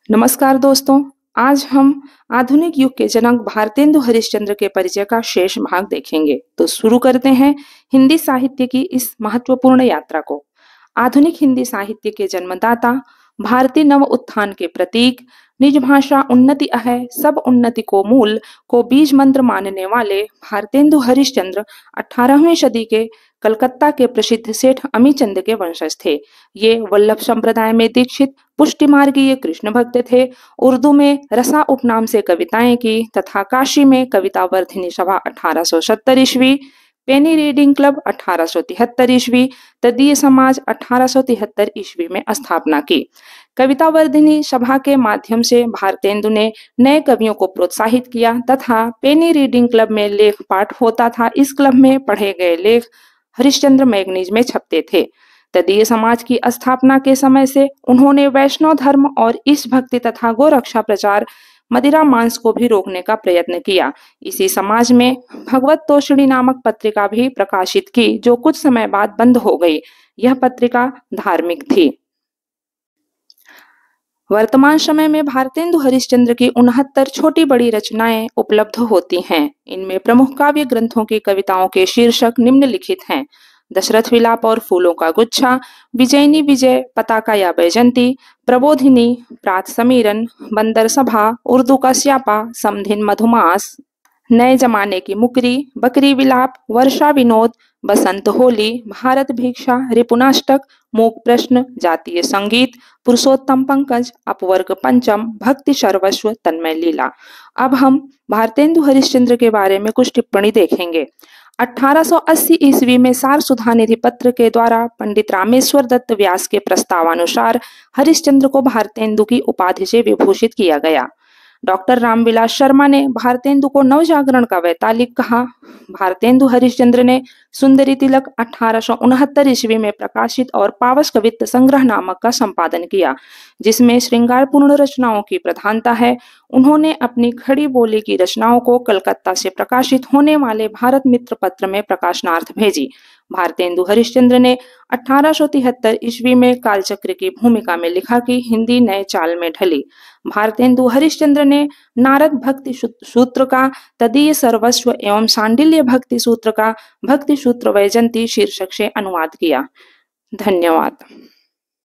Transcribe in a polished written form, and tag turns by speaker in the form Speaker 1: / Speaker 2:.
Speaker 1: नमस्कार दोस्तों। आज हम आधुनिक युग के जनक भारतेंदु हरिश्चंद्र के परिचय का शेष भाग देखेंगे। तो शुरू करते हैं हिंदी साहित्य की इस महत्वपूर्ण यात्रा को। आधुनिक हिंदी साहित्य के जन्मदाता, भारतीय नव उत्थान के प्रतीक, निज भाषा उन्नति है सब उन्नति को मूल को बीज मंत्र मानने वाले भारतेंदु हरिश्चंद्र 18वीं सदी के कलकत्ता के प्रसिद्ध सेठ अमीचंद के वंशज थे। ये वल्लभ संप्रदाय में दीक्षित पुष्टि मार्गीय कृष्ण भक्त थे। उर्दू में रसा उपनाम से कविताएं की तथा काशी में कविता वर्धिनी सभा 1870 ईस्वी, पेनी रीडिंग क्लब 1873 ईस्वी, तदीय समाज 1873 ईस्वी में स्थापना की। कविता वर्धिनी सभा के माध्यम से भारतेंदु ने नए कवियों को प्रोत्साहित किया तथा पेनी रीडिंग क्लब में लेख पाठ होता था। इस क्लब में पढ़े गए लेख हरिश्चंद्र मैगजीन में छपते थे। तदीय समाज की स्थापना के समय से उन्होंने वैष्णव धर्म और ईश भक्ति तथा गोरक्षा प्रचार, मदिरा मांस को भी रोकने का प्रयत्न किया। इसी समाज में भगवत तोषणी नामक पत्रिका भी प्रकाशित की, जो कुछ समय बाद बंद हो गई। यह पत्रिका धार्मिक थी। वर्तमान समय में भारतेंदु हरिश्चंद्र की 69 छोटी बड़ी रचनाएं उपलब्ध होती हैं। इनमें प्रमुख काव्य ग्रंथों की कविताओं के शीर्षक निम्नलिखित हैं: दशरथ विलाप और फूलों का गुच्छा, विजयनी विजय, पताका या बैजंती, प्रबोधिनी, प्रात समीरन, बंदर सभा, उर्दू का स्यापा, समधिन मधुमास, नए जमाने की मुकरी, बकरी विलाप, वर्षा विनोद, बसंत होली, भारत भिक्षा, रिपुनाष्टक, मूक प्रश्न, जातीय संगीत, पुरुषोत्तम पंकज, अपवर्ग पंचम, भक्ति सर्वस्व, तन्मय लीला। अब हम भारतेंदु हरिश्चंद्र के बारे में कुछ टिप्पणी देखेंगे। 1880 ईस्वी में सार सुधा निधि पत्र के द्वारा पंडित रामेश्वर दत्त व्यास के प्रस्तावानुसार हरिश्चंद्र को भारतेंदु की उपाधि से विभूषित किया गया। डॉक्टर रामविलास शर्मा ने भारतेंदु को नवजागरण का वैतालिक कहा। भारतेंदु हरिश्चंद्र ने सुंदरी तिलक 1869 ईस्वी में प्रकाशित और पावस कवित्त संग्रह नामक का संपादन किया, जिसमें श्रृंगारपूर्ण रचनाओं की प्रधानता है। उन्होंने अपनी खड़ी बोली की रचनाओं को कलकत्ता से प्रकाशित होने वाले भारत मित्र पत्र में प्रकाशनार्थ भेजी। भारतेंदु हरिश्चंद्र ने 1873 ईस्वी में कालचक्र की भूमिका में लिखा कि हिंदी नए चाल में ढली। भारतेंदु हरिश्चंद्र ने नारद भक्ति सूत्र का तदीय सर्वस्व एवं सांडिल्य भक्ति सूत्र का भक्ति सूत्र वैजंती शीर्षक से अनुवाद किया। धन्यवाद।